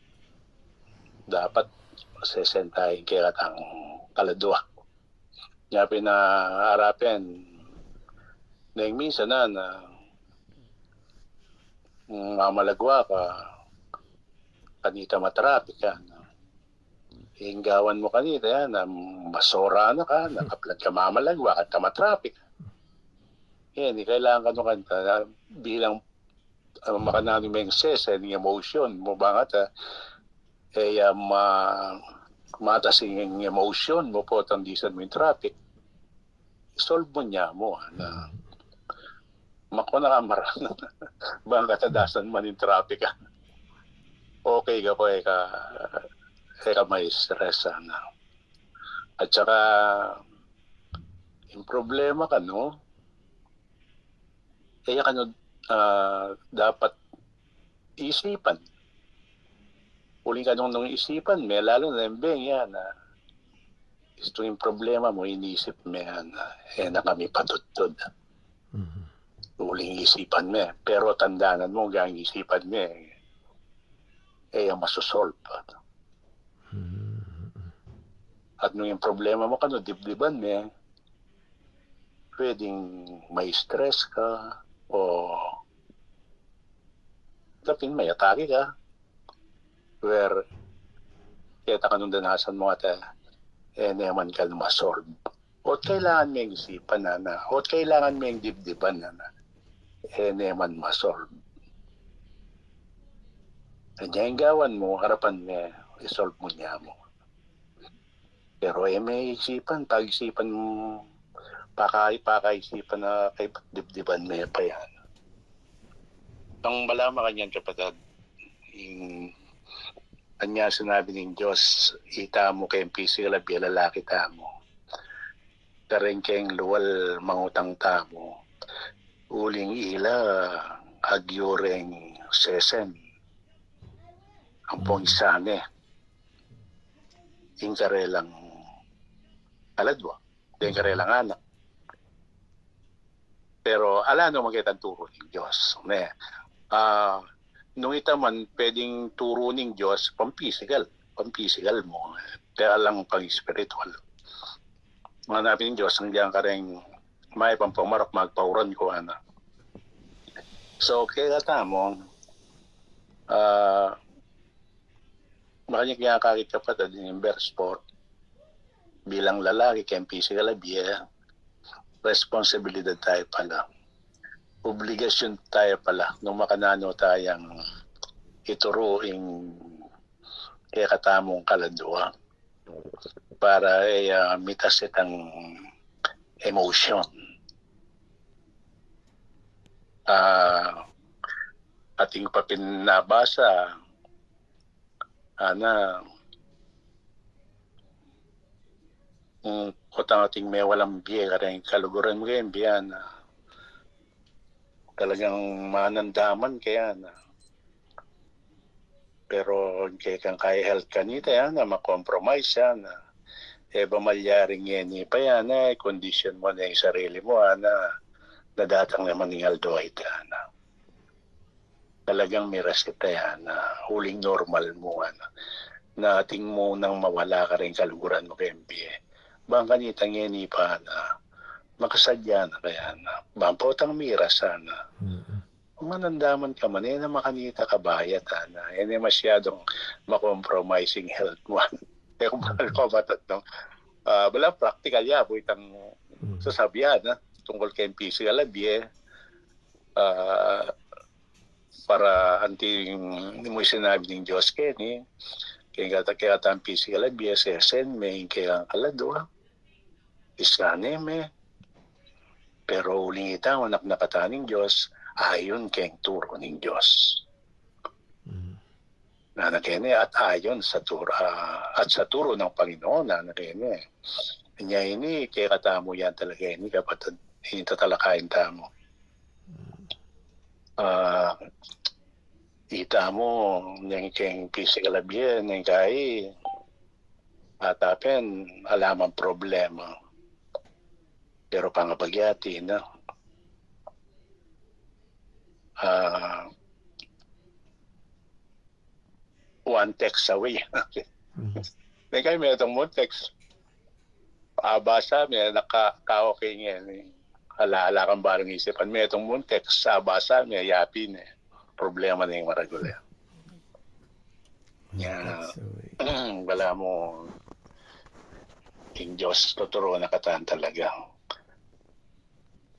dapat sesentahin kaya katang kaladwa. Nga pinaharapin na yung minsan na mamalagwa ka kanita matrapik ka hinggawan mo kanita yan na masora na ka nakaplag ka mamalagwa at matrapik yan kailangan ka nung kanta na bilang makanano may sesa yung emotion mo ba nga matasing yung emotion mo po tandisan mo yung traffic solve mo niya mo na mako na kamara bang katadasan man yung traffic okay ka po ka may stress na at saka yung problema ka kaya dapat isipan uling ka nung isipan may lalo na yung yan ito yung problema mo inisip mo yan na kami patutod uling isipan mo pero tandanan mo gang isipan mo yung masusolve at nung yung problema mo dibdiban mo pwedeng may stress ka o tapin may atake ka where kita ka nung danasan mo at naman ka masolve. O kailangan may isipan o kailangan may dibdiban naman masolve. Kanya yung gawan mo, harapan niya, isolve mo niya mo. Pero may isipan, pag-isipan mo, pakaisipan na kay dibdiban mo pa yan. Ang malama kanyan kapatid, yung kanya sinabi ng Diyos, ita mo kayong physical abya, lalaki tamo. Kareng kayong luwal mangutang tamo. Uling ila, agyureng sesen. Ang pongisane. Yung karelang aladwa. Yung karelang anak. Pero ala no magkitang turo ng Diyos. Nung ita man, pwedeng turo ng Diyos pang-physical mo. Kaya lang pang-spiritual. Mga nabi ng Diyos, ang diyan ka rin may pampamarap magpauran ko. So, kaya tamo, makanya kaya kakit kapatid yung verse 4, bilang lalaki kayong physical abya, responsibilidad tayo pala. Obligasyon tayo pala nung makanano tayong ituruing kaya katamong kaladwa para mitas itang emotion. Ating papinabasa utang ating may walang biye kareng kaluguran mo kayo biyan talagang manandaman kaya pero kaya kang kaya health kanita yan makompromise yan bamalyaring yan pa yan condition mo na yung sarili mo nadatang naman ng aldoy ka talagang may reseta yan huling normal mo na ating mo nang mawala ka rin kaluguran mo kay MBA bang kanitang yan pa makasadya na kaya bampotang mira sana manandaman ka man na makanita ka bayat masyadong makompromising health mo kung mahal ko batat wala practical ya po itang sasabihan tungkol kay physical abye para anting mo sinabi ng Diyos kaya kaya ang physical abye sesen may kaya kaladwa iskane me pero uling itang anak na kataning Diyos ayon kayong turo ng Diyos na nakene at ayon sa turo at sa turo ng Panginoon na nakene niya ini kaya katamo yan talaga ini kapatid hindi tatalakayin tamo ita mo ng kayong physical abye ng kay atapen alaman problema pero pangapagyati na one text away. May kayo may itong mo text. Basa, may nakaka-okay ngayon. Ala kang barang isipan. May itong mo text. Basa, may yapin. Problema na yung maragula. Wala mo King Diyos tuturo na katan talaga.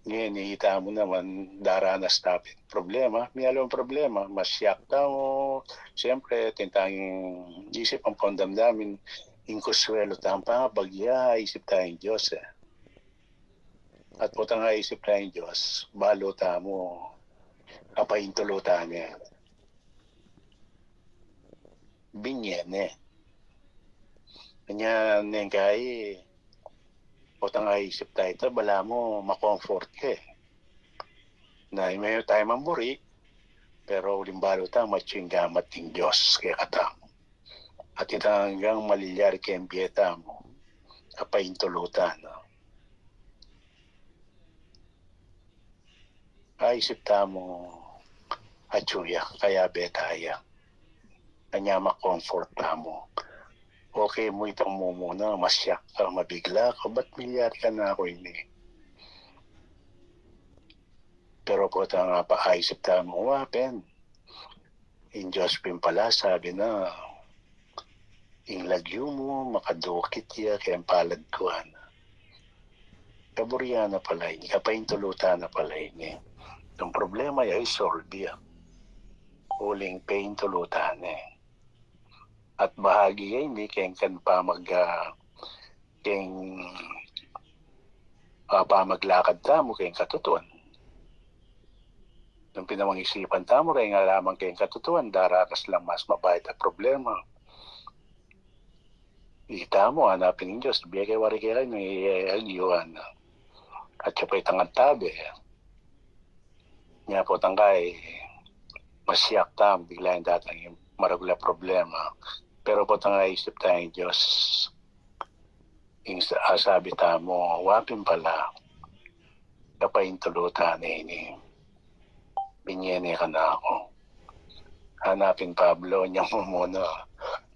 Ngayon, ihita mo naman daranas natin problema. May alam problema. Masyak ka mo. Siyempre, tintanging isip ang pangdamdamin. Inkuswelo tayong pangabagya. Isip tayong Diyos. At putang isip tayong Diyos. Balo tayo mo. Kapahintulo tayo niya. Binyen Kanya nengkay putang isip tayo ito, bala mo makomfort ka na may tayo mamuri pero ulimbalo tayo matching gamat ng Diyos kaya katang at ito hanggang malilyari kayong biyeta mo kapahintulutan isip tayo mo atsuya kaya betaya kanya makomfort tayo mo okay mo itong mumuna, masyak ka, mabigla ka, ba't milyar ka na ako ini? Pero po ito nga paisip tamo wapen. In Diyos pin pala sabi na in lagyo mo makadukit ya kaya palad kuan. Kaburya na pala ini, kapaintulutan na pala ini. Yung problema ya isolve ya. Uling paintulutan eh. At bahagi ya hindi kaya kan pa maglakad tamo kaya katutuan. Nung pinamang-isipan tamo kaya nga lamang kaya katutuan, darakas lang mas mabait at problema. Ita mo, hanapin ng Diyos, biyay kay wari kaya may alyuan. At siya pa itangan tabi. Nga po tanggay, masyak tam, bigla yung datang yung maragula problema. Pero po tanggay isip tayo ng Diyos. Yung sabi tamo, wapin pala, kapaintulutan ini. Binyene ka na ako. Hanapin Pablo, niya mo muna.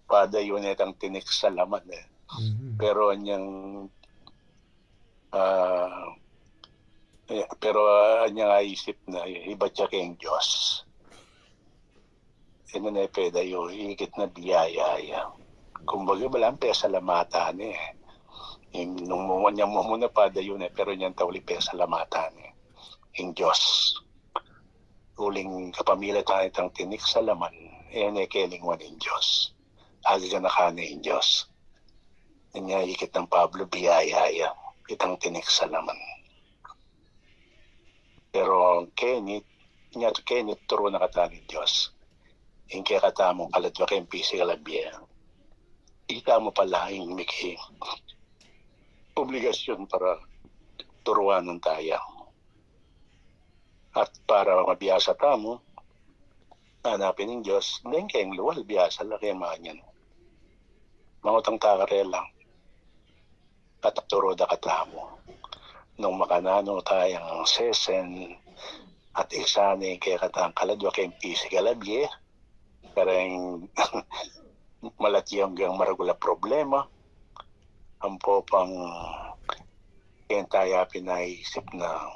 Padayon itang tinik sa laman eh. Pero niyang niyang isip na iba siya kayong Diyos. Ino na pedayo, higit na biyaya. Kumbaga balang pesalamatan eh. Nung niyang mo muna padayon eh, pero niyang tawli pesalamatan eh. Yung Diyos. Uling kapamilya tayo itang tinik sa laman, ay kelingwan ng Diyos. Agi ka nakana ng Diyos. Kanya ikit ng Pablo, biyaya, itang tinik sa laman. Pero Kenit turo na kata ng Diyos. Yung kaya kata mong kaladwa kayong physical abiyang. Ika mo pala yung miki obligasyon para turuan ng tayo. At para mabiyasa tamo, hanapin ng Diyos, hindi kayong luwal, biyasa lang kayo manyan. Mangutang takare lang. At turo da katamo. Nung makanano tayong sesen, at isani kaya katang kaladwa kayong physical abye, karang malati hanggang maragula problema, ang popang kaya tayo pinaisip na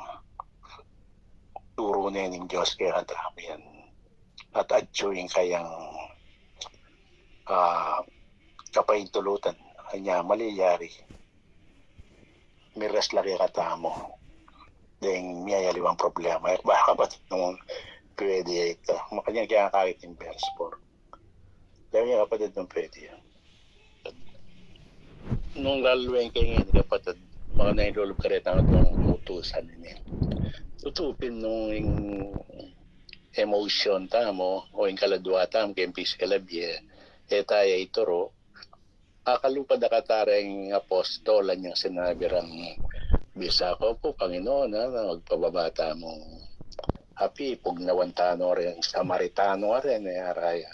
turo na ng Diyos kaya katami yan. At adjuing kayang kapaintulutan. Kanya maliyari. Miras laki katamo. Dahil miyayaliwang problema. Baka ba nung pwede ito. Makanya kaya kahit yung verse 4. Dahil niya kapatid nung pwede yan. Nung laluwing kayo ngayon kapatid, mga nailulog ka rin ang itong utusan niya. Tutupin nung emotion tamo o yung kaladwa tamo kayong physical abye tayo ituro akalupad na katarang apostolan niyang sinabi rang bisa ko po Panginoon na magpababata mong happy pugnawantano rin Samaritano rin araya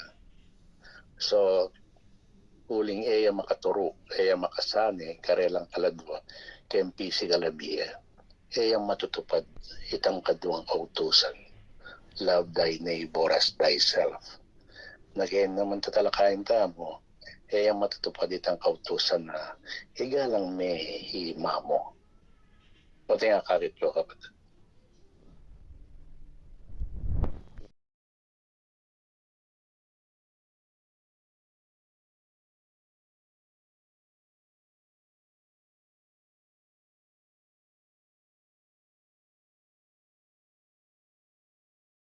so uling eya makaturo eya makasani karelang kaladwa kayong physical abye yang matutupad itang kaduang kautusan. Love thy neighbor as thyself. Nagayon naman tatalakayin tamo, yang matutupad itang kautusan na igalang may hima mo. Pati nga karit ko kapatid.